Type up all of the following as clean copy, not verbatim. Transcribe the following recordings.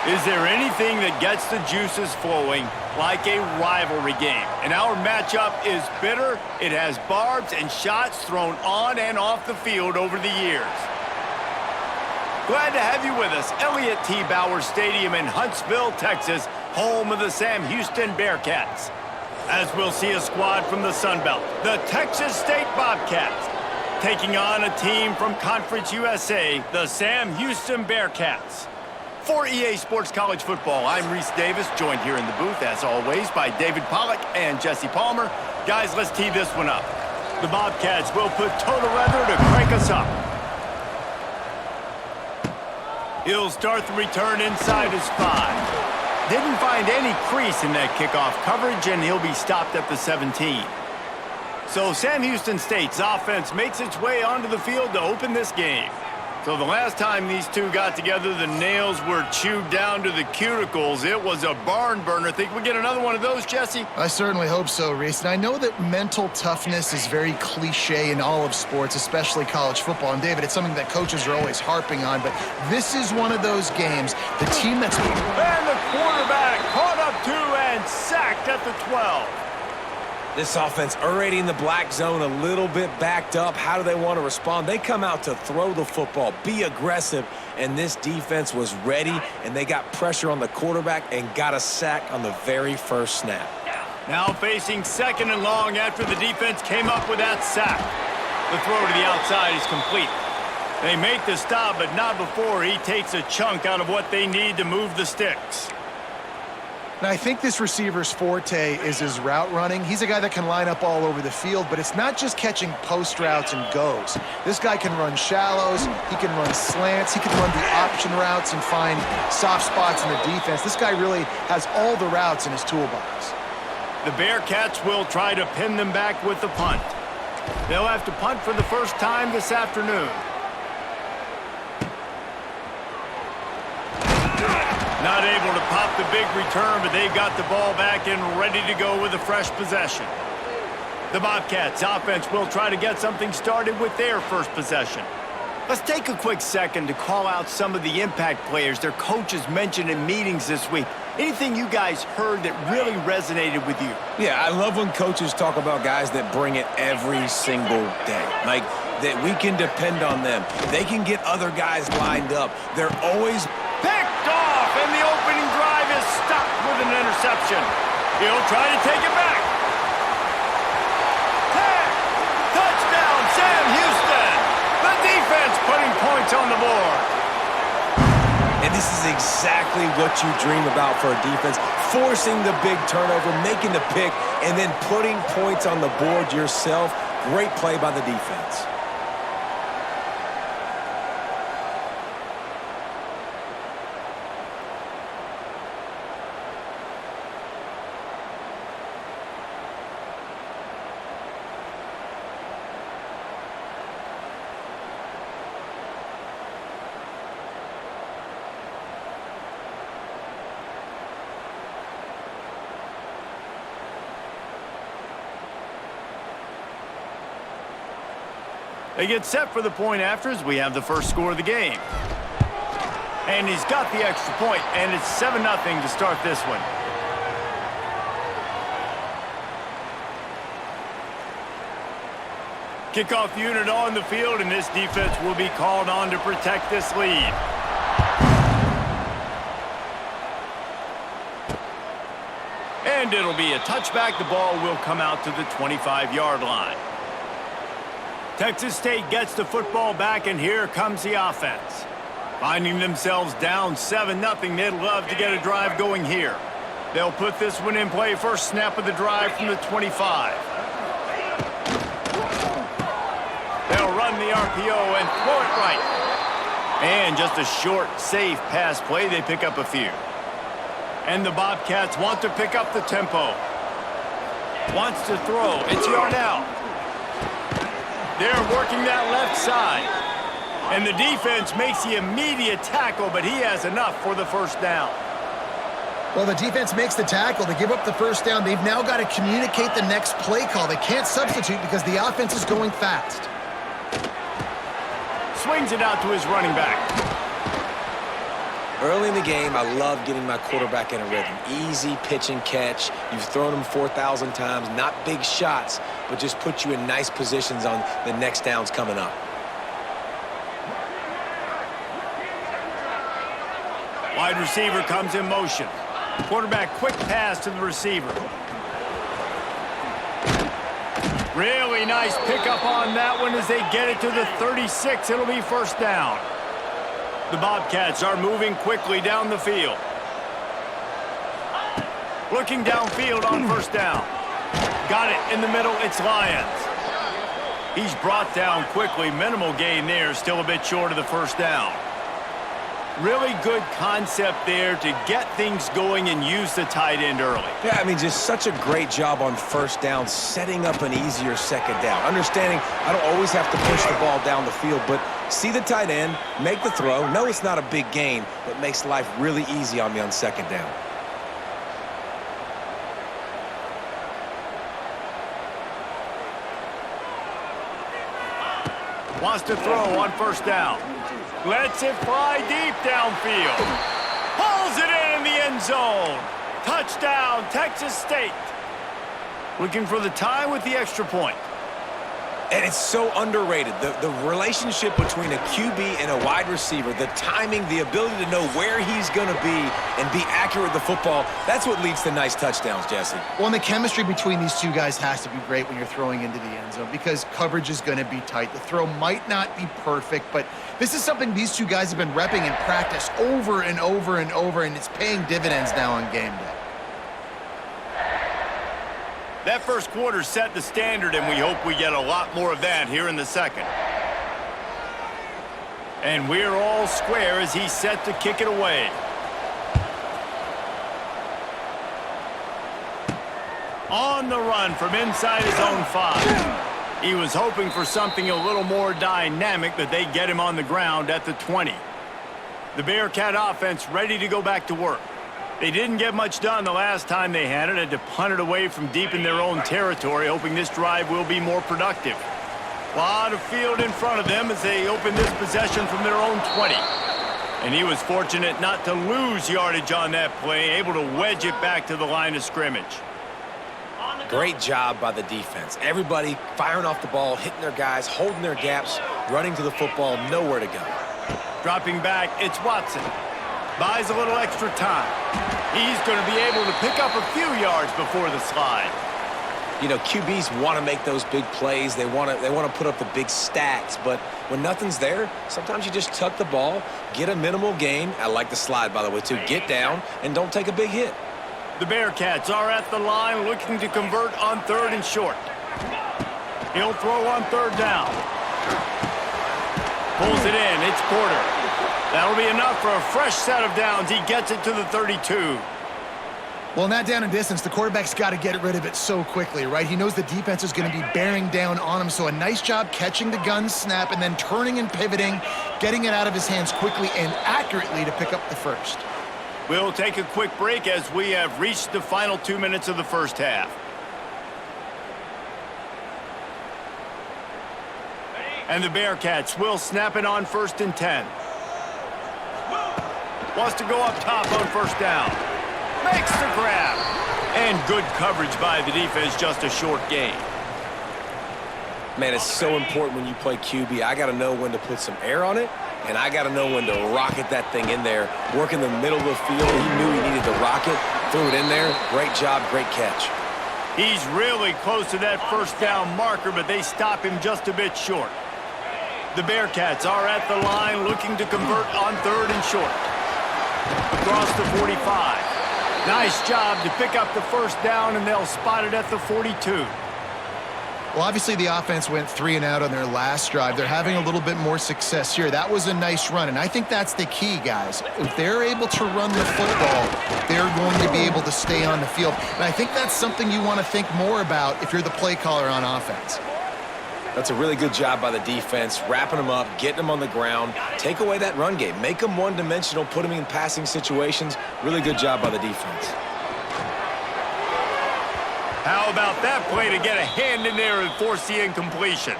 Is there anything that gets the juices flowing like a rivalry game? And our matchup is bitter. It has barbs and shots thrown on and off the field over the years. Glad to have you with us. Elliott T. Bauer Stadium in Huntsville, Texas, home of the Sam Houston Bearkats. As we'll see a squad from the Sun Belt, the Texas State Bobcats, taking on a team from Conference USA, the Sam Houston Bearkats. For EA Sports College Football, I'm Reese Davis, joined here in the booth, as always, by David Pollack and Jesse Palmer. Guys, let's tee this one up. The Bobcats will put total leather to crank us up. He'll start the return inside his 5. Didn't find any crease in that kickoff coverage, and he'll be stopped at the 17. So Sam Houston State's offense makes its way onto the field to open this game. So the last time these two got together, the nails were chewed down to the cuticles. It was a barn burner. Think we get another one of those, Jesse? I certainly hope so, Reese. And I know that mental toughness is very cliche in all of sports, especially college football. And David, it's something that coaches are always harping on, but this is one of those games. The team that's... And the quarterback caught up to and sacked at the 12. This offense already in the black zone, a little bit backed up. How do they want to respond? They come out to throw the football, be aggressive, and this defense was ready, and they got pressure on the quarterback and got a sack on the very first snap. Now facing second and long after the defense came up with that sack. The throw to the outside is complete. They make the stop, but not before he takes a chunk out of what they need to move the sticks. Now, I think this receiver's forte is his route running. He's a guy that can line up all over the field, but it's not just catching post routes and goes. This guy can run shallows, he can run slants, he can run the option routes and find soft spots in the defense. This guy really has all the routes in his toolbox. The Bearcats will try to pin them back with the punt. They'll have to punt for the first time this afternoon. Not able to pop the big return, but they've got the ball back and ready to go with a fresh possession. The Bobcats offense will try to get something started with their first possession. Let's take a quick second to call out some of the impact players their coaches mentioned in meetings this week. Anything you guys heard that really resonated with you? Yeah, I love when coaches talk about guys that bring it every single day. Like, that we can depend on them. They can get other guys lined up. They're always... Picked off, and the opening drive is stopped with an interception. He'll try to take it back. Touchdown, Sam Houston. The defense putting points on the board. And this is exactly what you dream about for a defense. Forcing the big turnover, making the pick, and then putting points on the board yourself. Great play by the defense. They get set for the point after as we have the first score of the game. And he's got the extra point, and it's 7-0 to start this one. Kickoff unit on the field, and this defense will be called on to protect this lead. And it'll be a touchback. The ball will come out to the 25-yard line. Texas State gets the football back, and here comes the offense. Finding themselves down 7-0, they'd love to get a drive going here. They'll put this one in play first snap of the drive from the 25. They'll run the RPO and throw it right. And just a short, safe pass play. They pick up a few. And the Bobcats want to pick up the tempo. Wants to throw. It's Yarnell. They're working that left side. And the defense makes the immediate tackle, but he has enough for the first down. Well, the defense makes the tackle. They give up the first down. They've now got to communicate the next play call. They can't substitute because the offense is going fast. Swings it out to his running back. Early in the game, I love getting my quarterback in a rhythm. Easy pitch and catch. You've thrown him 4,000 times. Not big shots, but just put you in nice positions on the next downs coming up. Wide receiver comes in motion. Quarterback quick pass to the receiver. Really nice pickup on that one as they get it to the 36. It'll be first down. The Bobcats are moving quickly down the field. Looking downfield on first down. Got it in the middle. It's Lions. He's brought down quickly. Minimal gain there. Still a bit short of the first down. Really good concept there to get things going and use the tight end early. Yeah, I mean, just such a great job on first down, setting up an easier second down. Understanding I don't always have to push the ball down the field, but see the tight end, make the throw. No, it's not a big gain, but makes life really easy on me on second down. Wants to throw on first down. Lets it fly deep downfield. Pulls it in the end zone. Touchdown, Texas State. Looking for the tie with the extra point. And it's so underrated. The relationship between a QB and a wide receiver, the timing, the ability to know where he's going to be and be accurate with the football, that's what leads to nice touchdowns, Jesse. Well, and the chemistry between these two guys has to be great when you're throwing into the end zone because coverage is going to be tight. The throw might not be perfect, but this is something these two guys have been repping in practice over and over and over, and it's paying dividends now on game day. That first quarter set the standard, and we hope we get a lot more of that here in the second. And we're all square as he's set to kick it away. On the run from inside his own 5. He was hoping for something a little more dynamic, but they get him on the ground at the 20. The Bearcat offense ready to go back to work. They didn't get much done the last time they had it. Had to punt it away from deep in their own territory, hoping this drive will be more productive. A lot of field in front of them as they open this possession from their own 20. And he was fortunate not to lose yardage on that play, able to wedge it back to the line of scrimmage. Great job by the defense. Everybody firing off the ball, hitting their guys, holding their gaps, running to the football, nowhere to go. Dropping back, it's Watson. Buys a little extra time. He's going to be able to pick up a few yards before the slide. You know, QBs want to make those big plays. They want to put up the big stats, but when nothing's there, sometimes you just tuck the ball, get a minimal gain. I like the slide, by the way, too. Get down and don't take a big hit. The Bearcats are at the line looking to convert on third and short. He'll throw on third down. Pulls it in. It's Porter. That'll be enough for a fresh set of downs. He gets it to the 32. Well, in that down and distance, the quarterback's got to get rid of it so quickly, right? He knows the defense is going to be bearing down on him, so a nice job catching the gun snap and then turning and pivoting, getting it out of his hands quickly and accurately to pick up the first. We'll take a quick break as we have reached the final 2 minutes of the first half. And the Bearcats will snap it on first and 10. Wants to go up top on first down. Makes the grab. And good coverage by the defense, just a short gain. Man, it's so important when you play QB. I got to know when to put some air on it, and I got to know when to rocket that thing in there. Work in the middle of the field. He knew he needed to rock it. Threw it in there. Great job, great catch. He's really close to that first down marker, but they stop him just a bit short. The Bearcats are at the line looking to convert on third and short. Across the 45. Nice job to pick up the first down, and they'll spot it at the 42. Well, obviously the offense went 3 and out on their last drive. They're having a little bit more success here. That was a nice run, and I think that's the key, guys. If they're able to run the football, they're going to be able to stay on the field. And I think that's something you want to think more about if you're the play caller on offense. That's a really good job by the defense, wrapping them up, getting them on the ground. Take away that run game. Make them one-dimensional, put them in passing situations. Really good job by the defense. How about that play to get a hand in there and force the incompletion?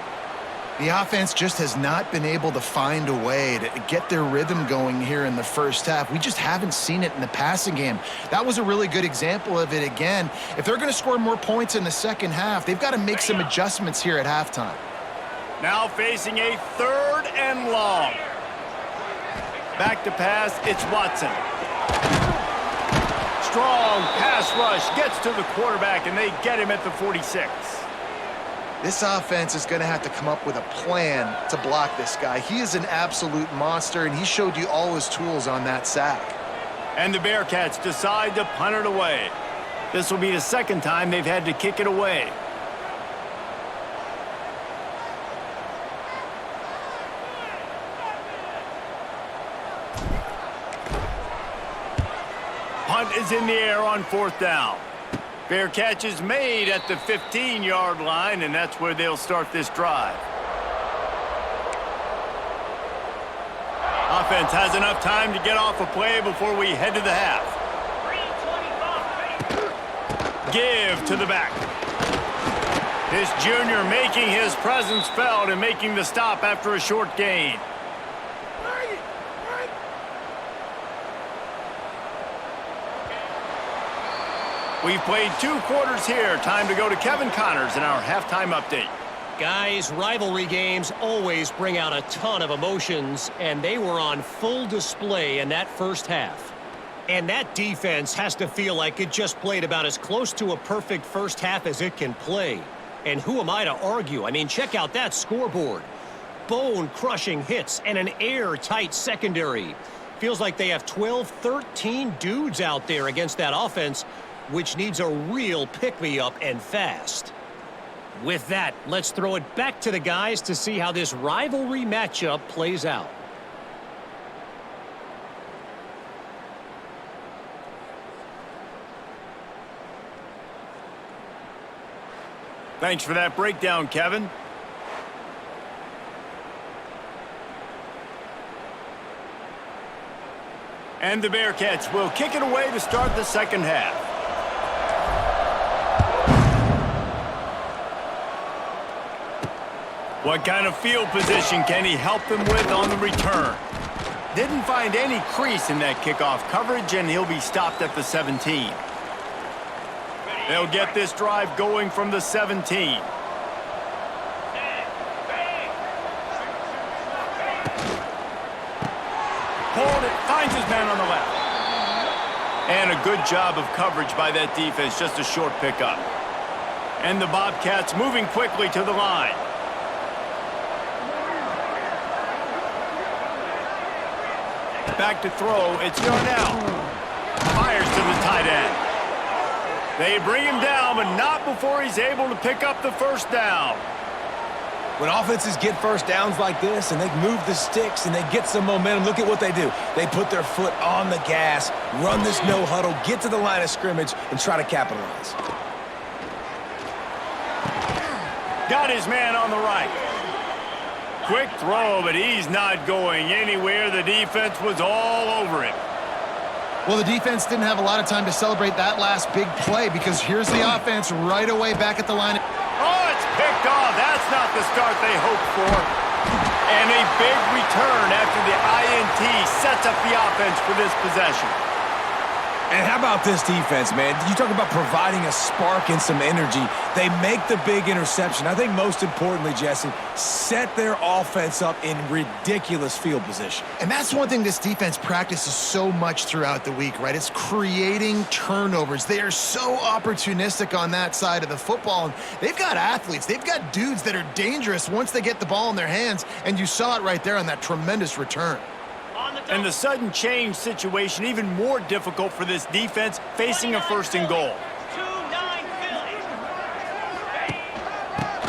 The offense just has not been able to find a way to get their rhythm going here in the first half. We just haven't seen it in the passing game. That was a really good example of it again. If they're going to score more points in the second half, they've got to make some adjustments here at halftime. Now facing a 3rd and long. Back to pass, it's Watson. Strong pass rush, gets to the quarterback, and they get him at the 46. This offense is going to have to come up with a plan to block this guy. He is an absolute monster, and he showed you all his tools on that sack. And the Bearcats decide to punt it away. This will be the second time they've had to kick it away. Punt is in the air on 4th down. Fair catch is made at the 15-yard line, and that's where they'll start this drive. Offense has enough time to get off a play before we head to the half. Give to the back. This junior making his presence felt and making the stop after a short gain. We've played 2 quarters here. Time to go to Kevin Connors in our halftime update. Guys, rivalry games always bring out a ton of emotions, and they were on full display in that first half. And that defense has to feel like it just played about as close to a perfect first half as it can play. And who am I to argue? I mean, check out that scoreboard. Bone-crushing hits and an airtight secondary. Feels like they have 12, 13 dudes out there against that offense, which needs a real pick-me-up and fast. With that, let's throw it back to the guys to see how this rivalry matchup plays out. Thanks for that breakdown, Kevin. And the Bearcats will kick it away to start the second half. What kind of field position can he help them with on the return? Didn't find any crease in that kickoff coverage, and he'll be stopped at the 17. They'll get this drive going from the 17. Hold it, finds his man on the left. And a good job of coverage by that defense, just a short pickup. And the Bobcats moving quickly to the line. Back to throw, it's Yarnell. Fires to the tight end. They bring him down, but not before he's able to pick up the first down. When offenses get first downs like this and they move the sticks and they get some momentum, look at what they do. They put their foot on the gas, run this no huddle, get to the line of scrimmage, and try to capitalize. Got his man on the right. Quick throw, but he's not going anywhere. The defense was all over him. Well, the defense didn't have a lot of time to celebrate that last big play because here's the offense right away back at the line. Oh, it's picked off. That's not the start they hoped for. And a big return after the INT sets up the offense for this possession. And how about this defense, man? You talk about providing a spark and some energy. They make the big interception. I think most importantly, Jesse, set their offense up in ridiculous field position. And that's one thing this defense practices so much throughout the week, right? It's creating turnovers. They are so opportunistic on that side of the football. And they've got athletes. They've got dudes that are dangerous once they get the ball in their hands. And you saw it right there on that tremendous return. And the sudden change situation even more difficult for this defense facing a first and goal.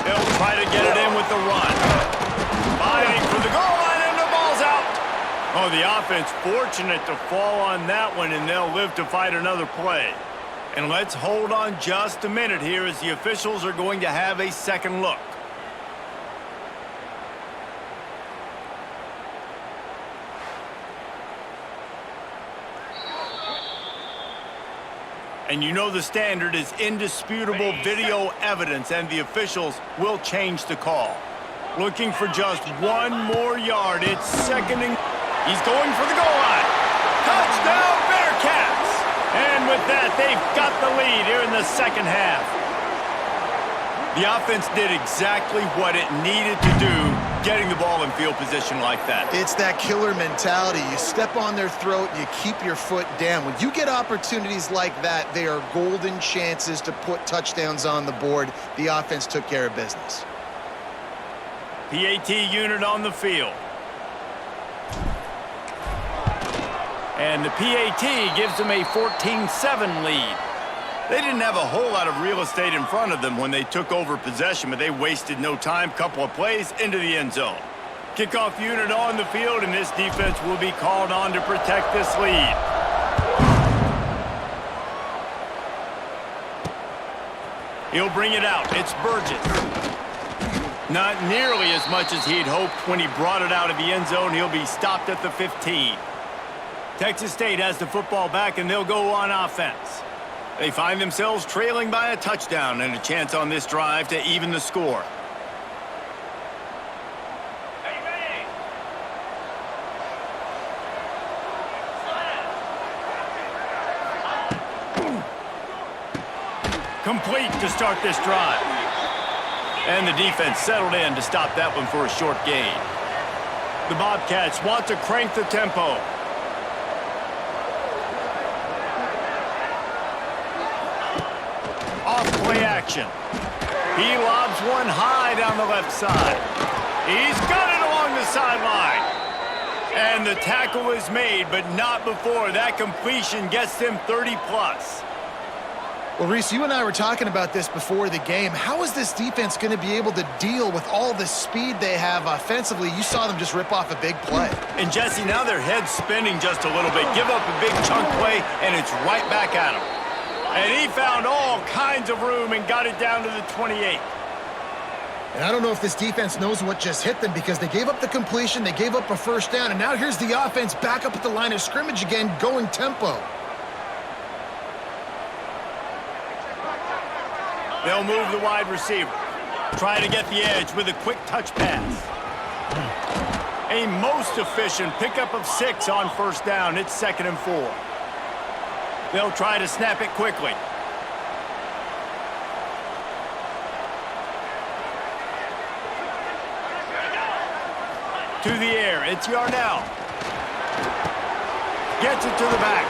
They'll try to get it in with the run. Fighting for the goal line and the ball's out. Oh, the offense fortunate to fall on that one, and they'll live to fight another play. And let's hold on just a minute here as the officials are going to have a second look. And you know the standard is indisputable video evidence, and the officials will change the call. Looking for just one more yard. It's second and... He's going for the goal line. Touchdown, Bearkats! And with that, they've got the lead here in the second half. The offense did exactly what it needed to do, getting the ball in field position like that. It's that killer mentality. You step on their throat, you keep your foot down. When you get opportunities like that, they are golden chances to put touchdowns on the board. The offense took care of business. PAT unit on the field. And the PAT gives them a 14-7 lead. They didn't have a whole lot of real estate in front of them when they took over possession, but they wasted no time. Couple of plays into the end zone. Kickoff unit on the field, and this defense will be called on to protect this lead. He'll bring it out. It's Burgess. Not nearly as much as he'd hoped when he brought it out of the end zone. He'll be stopped at the 15. Texas State has the football back, and they'll go on offense. They find themselves trailing by a touchdown and a chance on this drive to even the score. Complete to start this drive. And the defense settled in to stop that one for a short gain. The Bobcats want to crank the tempo. Off-play action. He lobs one high down the left side. He's got it along the sideline. And the tackle is made, but not before that completion gets them 30-plus. Well, Reese, you and I were talking about this before the game. How is this defense going to be able to deal with all the speed they have offensively? You saw them just rip off a big play. And, Jesse, now their head's spinning just a little bit. Give up a big chunk play, and it's right back at him. And he found all kinds of room and got it down to the 28. And I don't know if this defense knows what just hit them because they gave up the completion, they gave up a first down, and now here's the offense back up at the line of scrimmage again, going tempo. They'll move the wide receiver. Try to get the edge with a quick touch pass. A most efficient pickup of 6 on first down. It's 2nd and 4. They'll try to snap it quickly. To the air, it's Yarnell. Gets it to the back.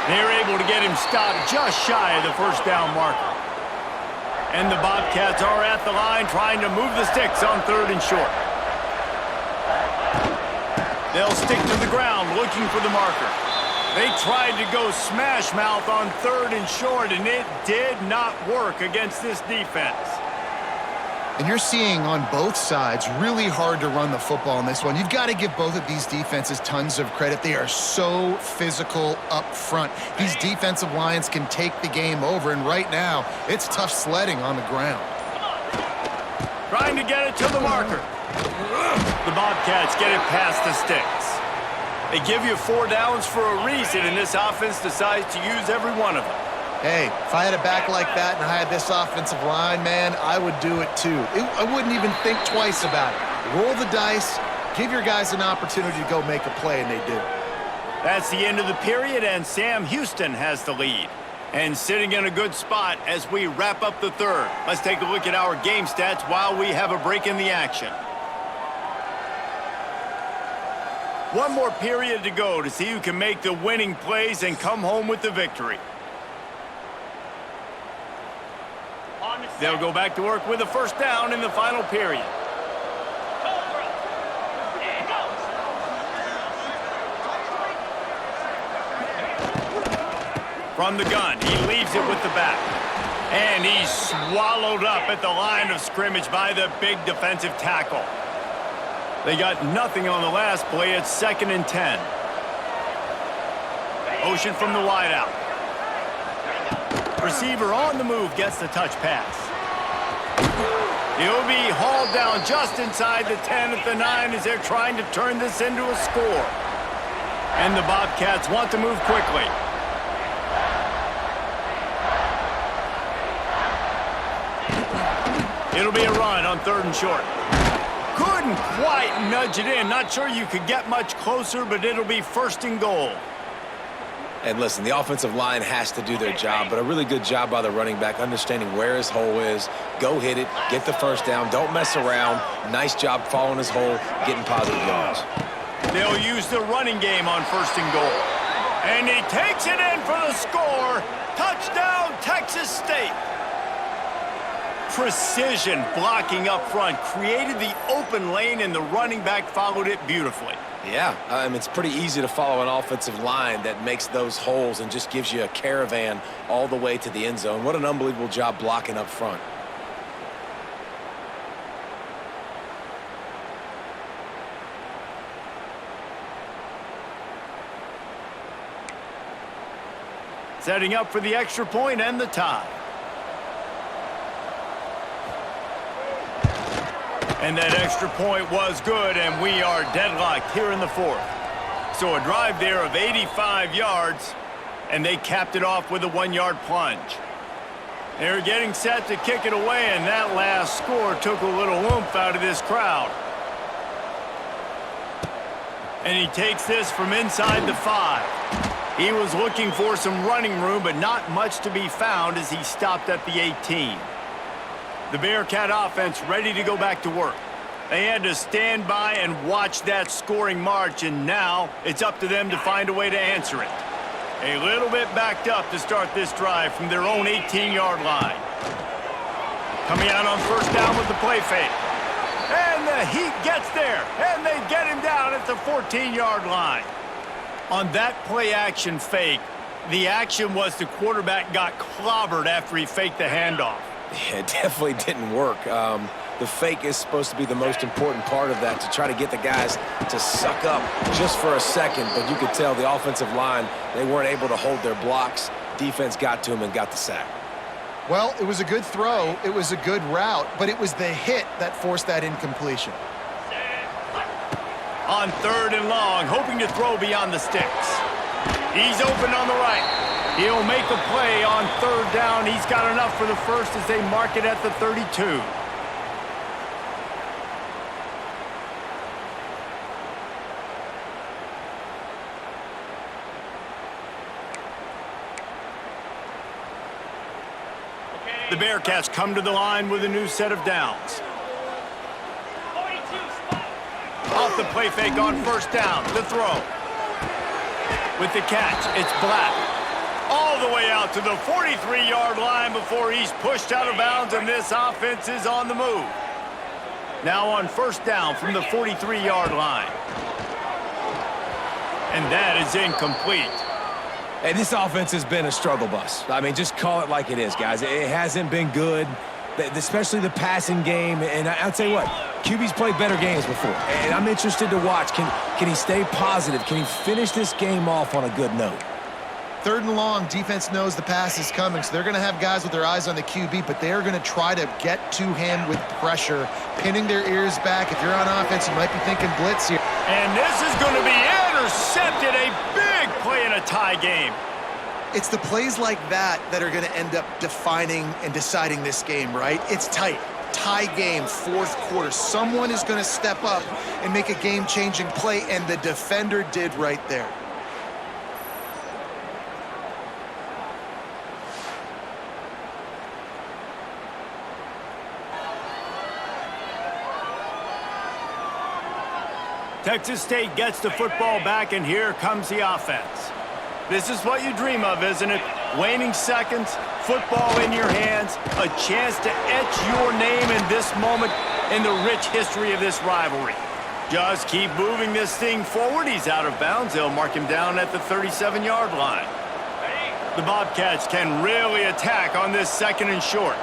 They're able to get him stopped just shy of the first down marker. And the Bobcats are at the line trying to move the sticks on 3rd and short. They'll stick to the ground looking for the marker. They tried to go smash mouth on 3rd and short, and it did not work against this defense. And you're seeing on both sides really hard to run the football in this one. You've got to give both of these defenses tons of credit. They are so physical up front. These defensive lines can take the game over, and right now, it's tough sledding on the ground. Trying to get it to the marker. The Bobcats get it past the sticks. They give you 4 downs for a reason, and this offense decides to use every one of them. Hey, if I had a back like that and I had this offensive line, man, I would do it too. I wouldn't even think twice about it. Roll the dice, give your guys an opportunity to go make a play, and they do. That's the end of the period, and Sam Houston has the lead. And sitting in a good spot as we wrap up the 3rd. Let's take a look at our game stats while we have a break in the action. One more period to go to see who can make the winning plays and come home with the victory. They'll go back to work with a first down in the final period. From the gun, he leaves it with the back. And he's swallowed up at the line of scrimmage by the big defensive tackle. They got nothing on the last play. It's 2nd and 10. Motion from the wideout. Receiver on the move gets the touch pass. He'll be hauled down just inside the 10 at the 9 as they're trying to turn this into a score. And the Bobcats want to move quickly. It'll be a run on 3rd and short. Couldn't quite nudge it in. Not sure you could get much closer, but it'll be first and goal. And listen, the offensive line has to do their job, but a really good job by the running back, understanding where his hole is. Go hit it, get the first down, don't mess around. Nice job following his hole, getting positive yards. They'll use the running game on first and goal. And he takes it in for the score. Touchdown, Texas State. Precision blocking up front created the open lane, and the running back followed it beautifully. Yeah, it's pretty easy to follow an offensive line that makes those holes and just gives you a caravan all the way to the end zone. What an unbelievable job blocking up front. Setting up for the extra point and the tie. And that extra point was good, and we are deadlocked here in the fourth. So a drive there of 85 yards, and they capped it off with a 1-yard plunge. They're getting set to kick it away, and that last score took a little oomph out of this crowd. And he takes this from inside the 5. He was looking for some running room, but not much to be found as he stopped at the 18. The Bearcat offense ready to go back to work. They had to stand by and watch that scoring march, and now it's up to them to find a way to answer it. A little bit backed up to start this drive from their own 18-yard line. Coming out on first down with the play fake. And the Heat gets there, and they get him down at the 14-yard line. On that play-action fake, the action was the quarterback got clobbered after he faked the handoff. Yeah, it definitely didn't work. The fake is supposed to be the most important part of that, to try to get the guys to suck up just for a second. But you could tell the offensive line, they weren't able to hold their blocks. Defense got to them and got the sack. Well, it was a good throw. It was a good route, but it was the hit that forced that incompletion. On third and long, hoping to throw beyond the sticks. He's open on the right. He'll make a play on third down. He's got enough for the first as they mark it at the 32. The Bearcats come to the line with a new set of downs. Off the play fake on first down, the throw. With the catch, it's Black. All the way out to the 43-yard line before he's pushed out of bounds, and this offense is on the move. Now on first down from the 43-yard line. And that is incomplete. Hey, this offense has been a struggle bus. I mean, just call it like it is, guys. It hasn't been good, especially the passing game. And I'll tell you what, QB's played better games before. And I'm interested to watch. Can he stay positive? Can he finish this game off on a good note? Third and long, defense knows the pass is coming, so they're going to have guys with their eyes on the QB, but they're going to try to get to him with pressure, pinning their ears back. If you're on offense, you might be thinking blitz here. And this is going to be intercepted. A big play in a tie game. It's the plays like that that are going to end up defining and deciding this game, right? It's tight. Tie game, fourth quarter. Someone is going to step up and make a game-changing play, and the defender did right there. Texas State gets the football back, and here comes the offense. This is what you dream of, isn't it? Waning seconds, football in your hands, a chance to etch your name in this moment in the rich history of this rivalry. Just keep moving this thing forward. He's out of bounds. They'll mark him down at the 37-yard line. The Bobcats can really attack on this second and short.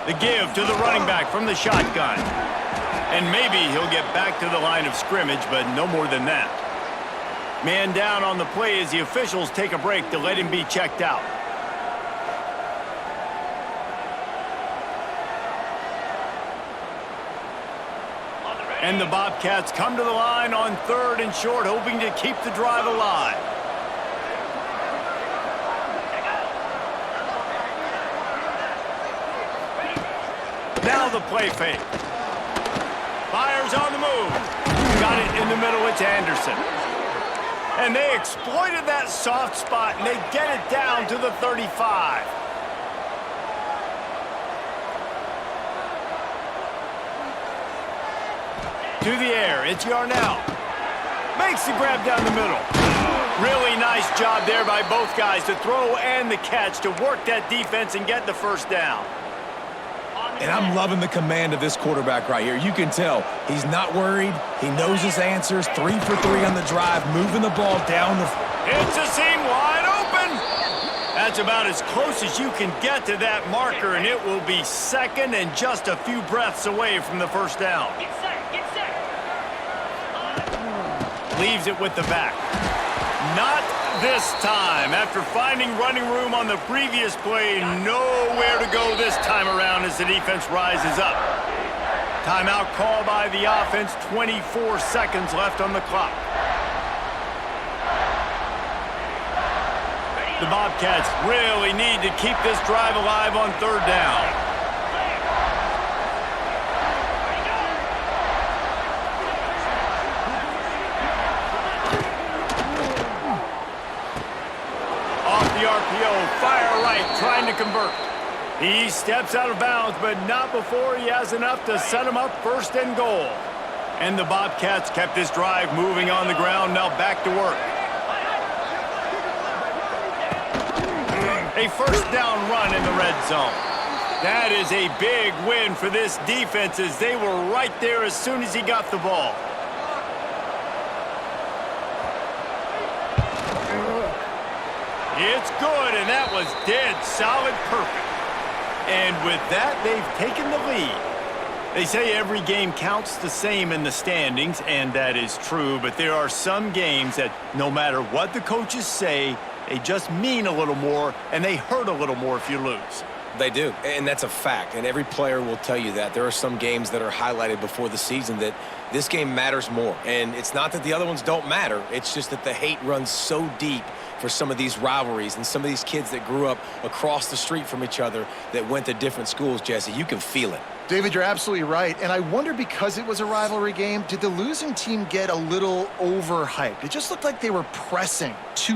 The give to the running back from the shotgun. And maybe he'll get back to the line of scrimmage, but no more than that. Man down on the play as the officials take a break to let him be checked out. And the Bobcats come to the line on third and short, hoping to keep the drive alive. the play fake. Fires on the move. Got it in the middle. It's Anderson. And they exploited that soft spot, and they get it down to the 35. To the air, it's Yarnell. Makes the grab down the middle. Really nice job there by both guys to throw and the catch to work that defense and get the first down. And I'm loving the command of this quarterback right here. You can tell he's not worried. He knows his answers. 3 for 3 on the drive, moving the ball down the... It's a seam wide open. That's about as close as you can get to that marker, and it will be second and just a few breaths away from the first down. Get set, get set. Leaves it with the back. Not this time. After finding running room on the previous play, nowhere to go this time around as the defense rises up. Timeout call by the offense, 24 seconds left on the clock. The Bobcats really need to keep this drive alive on third down. The RPO, fire right, trying to convert. He steps out of bounds, but not before he has enough to set him up first and goal. And the Bobcats kept this drive moving on the ground, now back to work. A first down run in the red zone. That is a big win for this defense as they were right there as soon as he got the ball. It's good, and that was dead solid perfect. And with that, they've taken the lead. They say every game counts the same in the standings, and that is true, but there are some games that no matter what the coaches say, they just mean a little more, and they hurt a little more if you lose. They do, and that's a fact, and every player will tell you that. There are some games that are highlighted before the season that this game matters more, and it's not that the other ones don't matter. It's just that the hate runs so deep for some of these rivalries and some of these kids that grew up across the street from each other that went to different schools, Jesse. You can feel it. David, you're absolutely right. And I wonder, because it was a rivalry game, did the losing team get a little overhyped? It just looked like they were pressing too